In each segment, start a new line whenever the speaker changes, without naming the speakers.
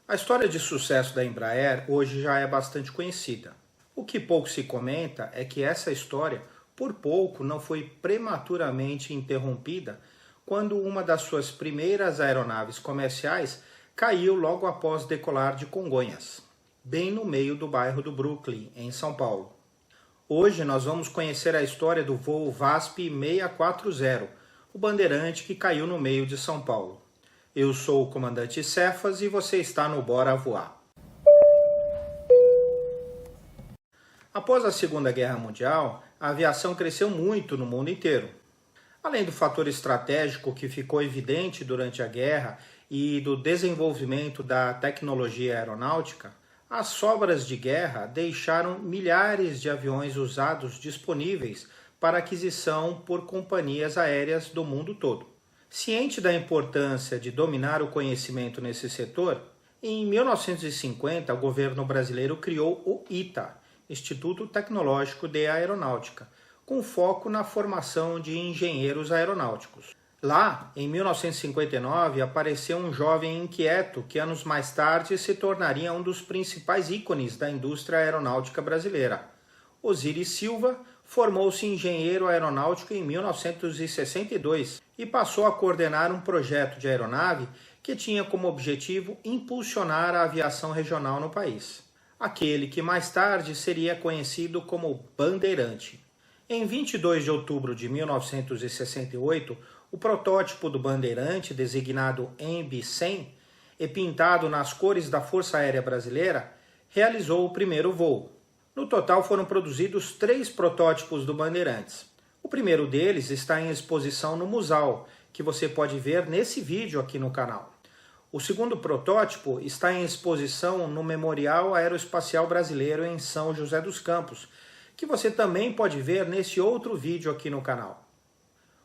A história de sucesso da Embraer hoje já é bastante conhecida. O que pouco se comenta é que essa história, por pouco, não foi prematuramente interrompida quando uma das suas primeiras aeronaves comerciais caiu logo após decolar de Congonhas, bem no meio do bairro do Brooklyn, em São Paulo. Hoje nós vamos conhecer a história do voo VASP 640, o bandeirante que caiu no meio de São Paulo. Eu sou o comandante Cefas e você está no Bora Voar. Após a Segunda Guerra Mundial, a aviação cresceu muito no mundo inteiro. Além do fator estratégico que ficou evidente durante a guerra e do desenvolvimento da tecnologia aeronáutica, as sobras de guerra deixaram milhares de aviões usados disponíveis para aquisição por companhias aéreas do mundo todo. Ciente da importância de dominar o conhecimento nesse setor, em 1950 o governo brasileiro criou o ITA, Instituto Tecnológico de Aeronáutica, com foco na formação de engenheiros aeronáuticos. Lá, em 1959, apareceu um jovem inquieto que anos mais tarde se tornaria um dos principais ícones da indústria aeronáutica brasileira. Osiris Silva formou-se engenheiro aeronáutico em 1962 e passou a coordenar um projeto de aeronave que tinha como objetivo impulsionar a aviação regional no país, aquele que mais tarde seria conhecido como Bandeirante. Em 22 de outubro de 1968, o protótipo do Bandeirante, designado EMB-100, e pintado nas cores da Força Aérea Brasileira, realizou o primeiro voo. No total foram produzidos 3 protótipos do Bandeirantes. O primeiro deles está em exposição no Musal, que você pode ver nesse vídeo aqui no canal. O segundo protótipo está em exposição no Memorial Aeroespacial Brasileiro em São José dos Campos, que você também pode ver nesse outro vídeo aqui no canal.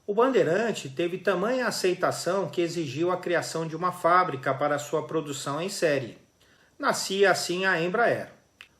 O Bandeirante teve tamanha aceitação que exigiu a criação de uma fábrica para sua produção em série. Nascia assim a Embraer,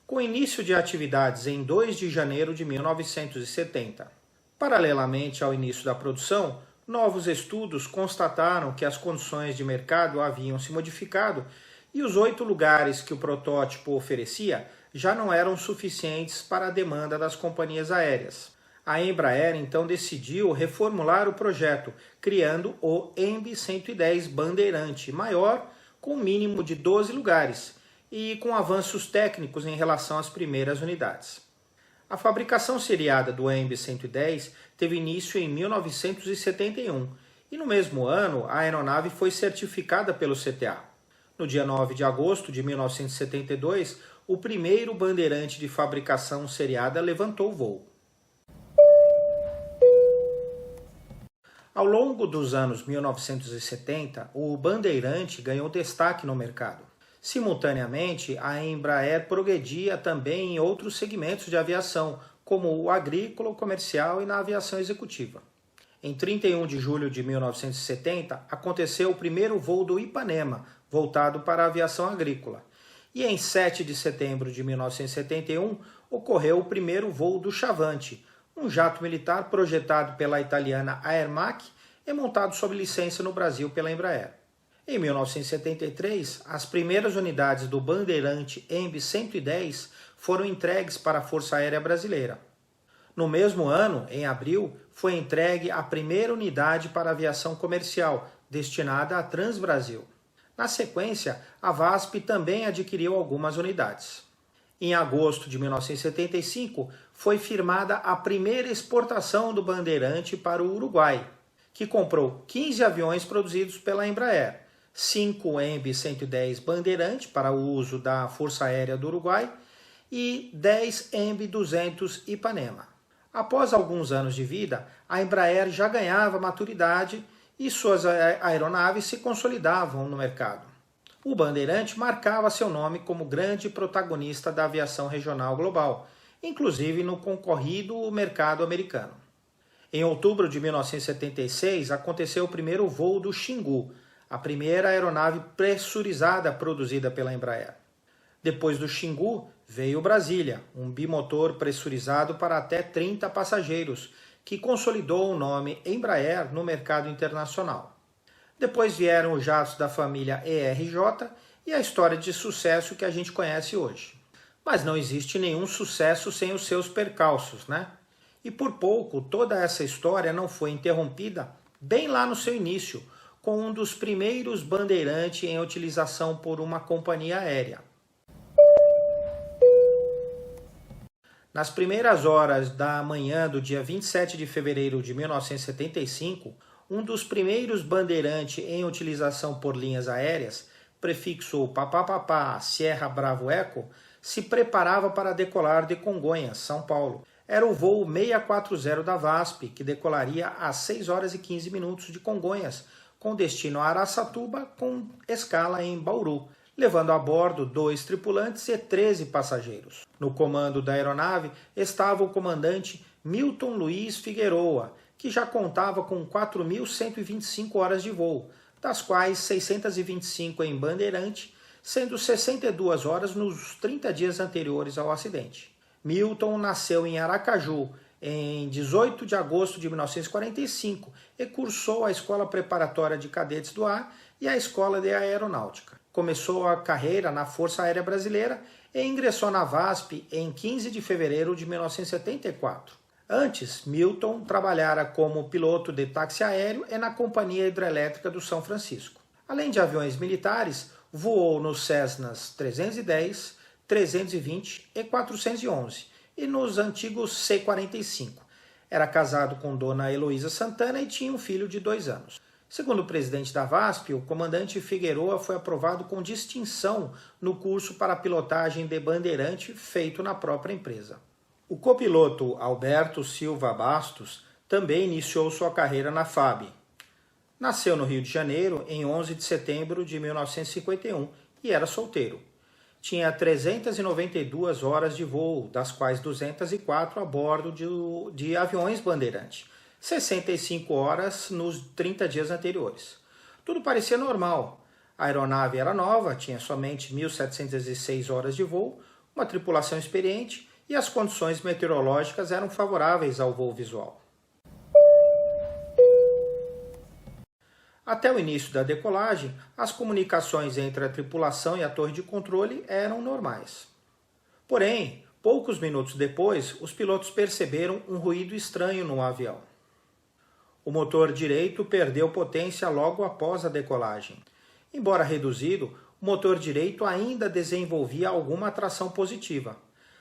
com início de atividades em 2 de janeiro de 1970. Paralelamente ao início da produção, novos estudos constataram que as condições de mercado haviam se modificado e os 8 lugares que o protótipo oferecia já não eram suficientes para a demanda das companhias aéreas. A Embraer então decidiu reformular o projeto, criando o EMB-110 Bandeirante, maior, com um mínimo de 12 lugares, e com avanços técnicos em relação às primeiras unidades. A fabricação seriada do EMB-110 teve início em 1971 e no mesmo ano a aeronave foi certificada pelo CTA. No dia 9 de agosto de 1972, o primeiro Bandeirante de fabricação seriada levantou voo. Ao longo dos anos 1970, o Bandeirante ganhou destaque no mercado. Simultaneamente, a Embraer progredia também em outros segmentos de aviação, como o agrícola, o comercial e na aviação executiva. Em 31 de julho de 1970, aconteceu o primeiro voo do Ipanema, voltado para a aviação agrícola. E em 7 de setembro de 1971, ocorreu o primeiro voo do Chavante, um jato militar projetado pela italiana Aermac e montado sob licença no Brasil pela Embraer. Em 1973, as primeiras unidades do Bandeirante EMB-110 foram entregues para a Força Aérea Brasileira. No mesmo ano, em abril, foi entregue a primeira unidade para aviação comercial, destinada à Transbrasil. Na sequência, a VASP também adquiriu algumas unidades. Em agosto de 1975, foi firmada a primeira exportação do Bandeirante para o Uruguai, que comprou 15 aviões produzidos pela Embraer, 5 EMB-110 Bandeirante para o uso da Força Aérea do Uruguai e 10 EMB-200 Ipanema. Após alguns anos de vida, a Embraer já ganhava maturidade e suas aeronaves se consolidavam no mercado. O Bandeirante marcava seu nome como grande protagonista da aviação regional global, inclusive no concorrido mercado americano. Em outubro de 1976, aconteceu o primeiro voo do Xingu, a primeira aeronave pressurizada produzida pela Embraer. Depois do Xingu, veio o Brasília, um bimotor pressurizado para até 30 passageiros, que consolidou o nome Embraer no mercado internacional. Depois vieram os jatos da família ERJ e a história de sucesso que a gente conhece hoje. Mas não existe nenhum sucesso sem os seus percalços, né? E por pouco, toda essa história não foi interrompida bem lá no seu início, com um dos primeiros bandeirantes em utilização por uma companhia aérea. Nas primeiras horas da manhã do dia 27 de fevereiro de 1975, um dos primeiros bandeirantes em utilização por linhas aéreas, prefixo papapá Sierra Bravo Eco, se preparava para decolar de Congonhas, São Paulo. Era o voo 640 da VASP, que decolaria às 6 horas e 15 minutos de Congonhas, com destino a Araçatuba, com escala em Bauru, levando a bordo 2 tripulantes e 13 passageiros. No comando da aeronave estava o comandante Milton Luiz Figueroa, que já contava com 4.125 horas de voo, das quais 625 em Bandeirante, sendo 62 horas nos 30 dias anteriores ao acidente. Milton nasceu em Aracaju em 18 de agosto de 1945 e cursou a Escola Preparatória de Cadetes do Ar e a Escola de Aeronáutica. Começou a carreira na Força Aérea Brasileira e ingressou na VASP em 15 de fevereiro de 1974. Antes, Milton trabalhara como piloto de táxi aéreo e na Companhia Hidrelétrica do São Francisco. Além de aviões militares, voou nos Cessnas 310, 320 e 411 e nos antigos C-45. Era casado com Dona Heloísa Santana e tinha um filho de 2 anos. Segundo o presidente da VASP, o comandante Figueroa foi aprovado com distinção no curso para pilotagem de bandeirante feito na própria empresa. O copiloto Alberto Silva Bastos também iniciou sua carreira na FAB. Nasceu no Rio de Janeiro em 11 de setembro de 1951 e era solteiro. Tinha 392 horas de voo, das quais 204 a bordo de aviões Bandeirante, 65 horas nos 30 dias anteriores. Tudo parecia normal. A aeronave era nova, tinha somente 1.706 horas de voo, uma tripulação experiente e as condições meteorológicas eram favoráveis ao voo visual. Até o início da decolagem, as comunicações entre a tripulação e a torre de controle eram normais. Porém, poucos minutos depois, os pilotos perceberam um ruído estranho no avião. O motor direito perdeu potência logo após a decolagem. Embora reduzido, o motor direito ainda desenvolvia alguma tração positiva,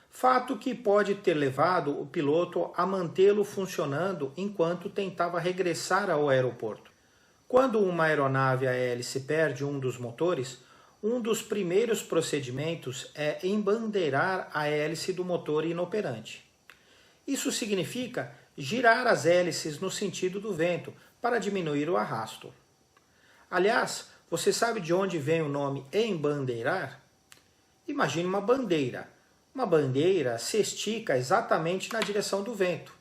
fato que pode ter levado o piloto a mantê-lo funcionando enquanto tentava regressar ao aeroporto. Quando uma aeronave a hélice perde um dos motores, um dos primeiros procedimentos é embandeirar a hélice do motor inoperante. Isso significa girar as hélices no sentido do vento para diminuir o arrasto. Aliás, você sabe de onde vem o nome embandeirar? Imagine uma bandeira. Uma bandeira se estica exatamente na direção do vento.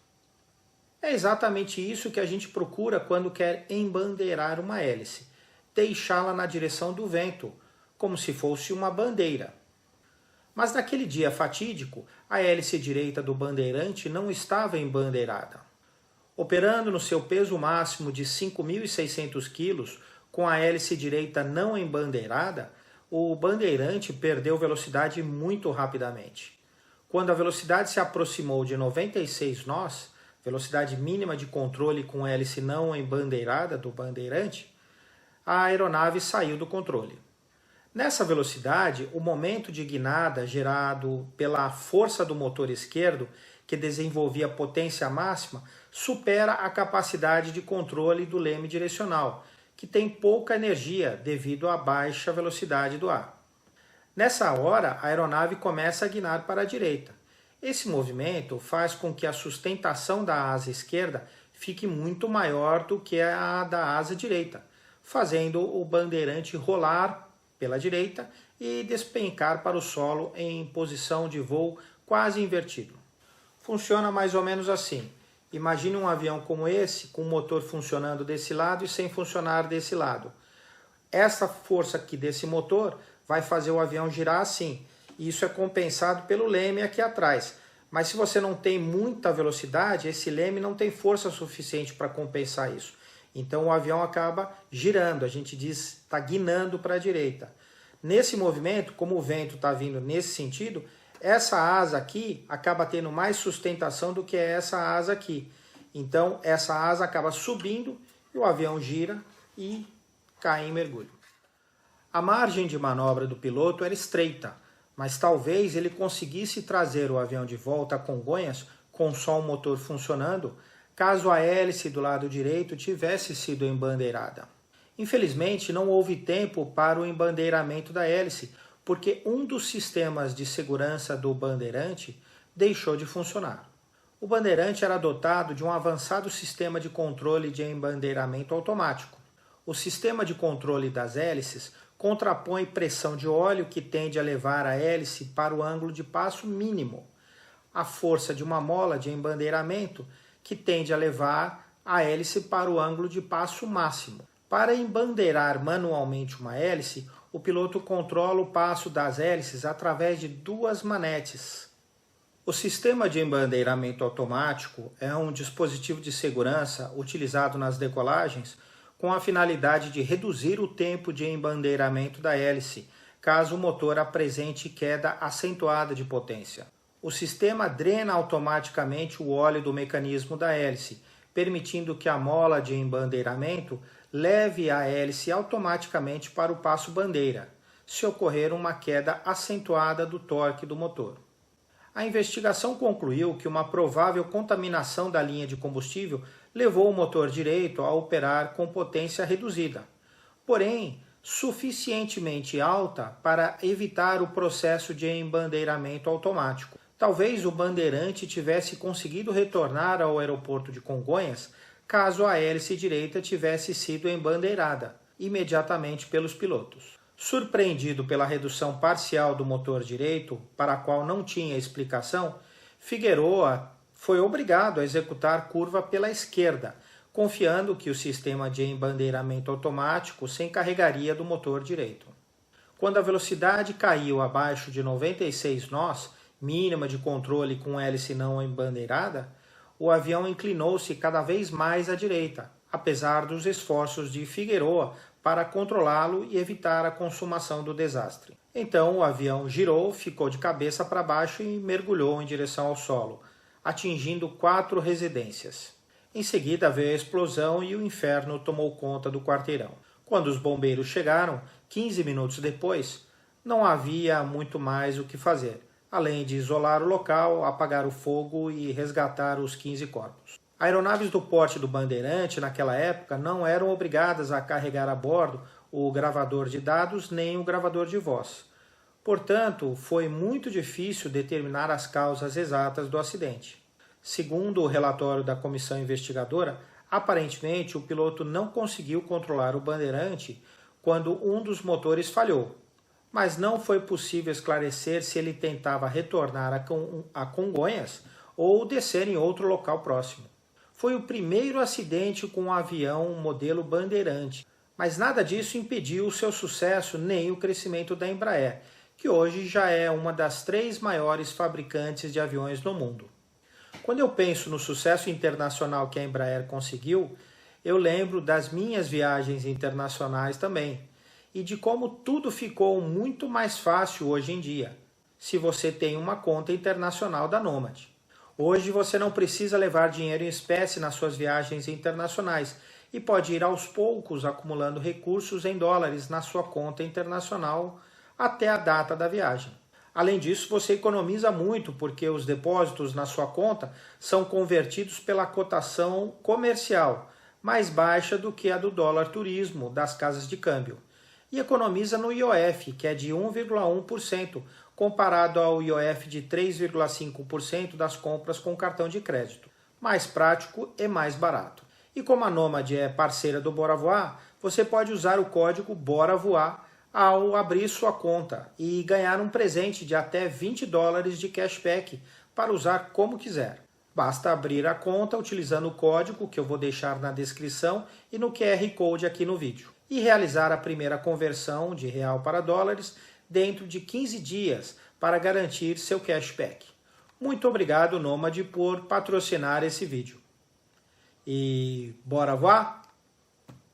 É exatamente isso que a gente procura quando quer embandeirar uma hélice, deixá-la na direção do vento, como se fosse uma bandeira. Mas naquele dia fatídico, a hélice direita do bandeirante não estava embandeirada. Operando no seu peso máximo de 5.600 kg, com a hélice direita não embandeirada, o bandeirante perdeu velocidade muito rapidamente. Quando a velocidade se aproximou de 96 nós, velocidade mínima de controle com hélice não embandeirada do bandeirante, a aeronave saiu do controle. Nessa velocidade, o momento de guinada gerado pela força do motor esquerdo, que desenvolvia potência máxima, supera a capacidade de controle do leme direcional, que tem pouca energia devido à baixa velocidade do ar. Nessa hora, a aeronave começa a guinar para a direita. Esse movimento faz com que a sustentação da asa esquerda fique muito maior do que a da asa direita, fazendo o bandeirante rolar pela direita e despencar para o solo em posição de voo quase invertido. Funciona mais ou menos assim. Imagine um avião como esse, com o motor funcionando desse lado e sem funcionar desse lado. Essa força aqui desse motor vai fazer o avião girar assim. Isso é compensado pelo leme aqui atrás. Mas se você não tem muita velocidade, esse leme não tem força suficiente para compensar isso. Então o avião acaba girando, a gente diz está guinando para a direita. Nesse movimento, como o vento está vindo nesse sentido, essa asa aqui acaba tendo mais sustentação do que essa asa aqui. Então, essa asa acaba subindo e o avião gira e cai em mergulho. A margem de manobra do piloto era estreita, mas talvez ele conseguisse trazer o avião de volta a Congonhas com só o motor funcionando, caso a hélice do lado direito tivesse sido embandeirada. Infelizmente, não houve tempo para o embandeiramento da hélice, porque um dos sistemas de segurança do bandeirante deixou de funcionar. O bandeirante era dotado de um avançado sistema de controle de embandeiramento automático. O sistema de controle das hélices contrapõe pressão de óleo que tende a levar a hélice para o ângulo de passo mínimo, a força de uma mola de embandeiramento que tende a levar a hélice para o ângulo de passo máximo. Para embandeirar manualmente uma hélice, o piloto controla o passo das hélices através de duas manetes. O sistema de embandeiramento automático é um dispositivo de segurança utilizado nas decolagens com a finalidade de reduzir o tempo de embandeiramento da hélice, caso o motor apresente queda acentuada de potência. O sistema drena automaticamente o óleo do mecanismo da hélice, permitindo que a mola de embandeiramento leve a hélice automaticamente para o passo bandeira, se ocorrer uma queda acentuada do torque do motor. A investigação concluiu que uma provável contaminação da linha de combustível levou o motor direito a operar com potência reduzida, porém suficientemente alta para evitar o processo de embandeiramento automático. Talvez o bandeirante tivesse conseguido retornar ao aeroporto de Congonhas caso a hélice direita tivesse sido embandeirada imediatamente pelos pilotos. Surpreendido pela redução parcial do motor direito, para a qual não tinha explicação, Figueroa foi obrigado a executar curva pela esquerda, confiando que o sistema de embandeiramento automático se encarregaria do motor direito. Quando a velocidade caiu abaixo de 96 nós, mínima de controle com hélice não embandeirada, o avião inclinou-se cada vez mais à direita, apesar dos esforços de Figueroa para controlá-lo e evitar a consumação do desastre. Então o avião girou, ficou de cabeça para baixo e mergulhou em direção ao solo, atingindo 4 residências. Em seguida veio a explosão e o inferno tomou conta do quarteirão. Quando os bombeiros chegaram, 15 minutos depois, não havia muito mais o que fazer, além de isolar o local, apagar o fogo e resgatar os 15 corpos. Aeronaves do porte do Bandeirante, naquela época, não eram obrigadas a carregar a bordo o gravador de dados nem o gravador de voz. Portanto, foi muito difícil determinar as causas exatas do acidente. Segundo o relatório da comissão investigadora, aparentemente o piloto não conseguiu controlar o Bandeirante quando um dos motores falhou, mas não foi possível esclarecer se ele tentava retornar a Congonhas ou descer em outro local próximo. Foi o primeiro acidente com um avião modelo Bandeirante, mas nada disso impediu o seu sucesso nem o crescimento da Embraer, que hoje já é uma das 3 maiores fabricantes de aviões no mundo. Quando eu penso no sucesso internacional que a Embraer conseguiu, eu lembro das minhas viagens internacionais também, e de como tudo ficou muito mais fácil hoje em dia, se você tem uma conta internacional da Nomad. Hoje você não precisa levar dinheiro em espécie nas suas viagens internacionais e pode ir aos poucos acumulando recursos em dólares na sua conta internacional até a data da viagem. Além disso, você economiza muito porque os depósitos na sua conta são convertidos pela cotação comercial, mais baixa do que a do dólar turismo das casas de câmbio. E economiza no IOF, que é de 1,1%, comparado ao IOF de 3,5% das compras com cartão de crédito. Mais prático e mais barato. E como a Nomad é parceira do Bora Voar, você pode usar o código Bora Voar ao abrir sua conta e ganhar um presente de até $20 de cashback para usar como quiser. Basta abrir a conta utilizando o código que eu vou deixar na descrição e no QR Code aqui no vídeo e realizar a primeira conversão de real para dólares dentro de 15 dias para garantir seu cashback. Muito obrigado, Nomad, por patrocinar esse vídeo. E bora voar?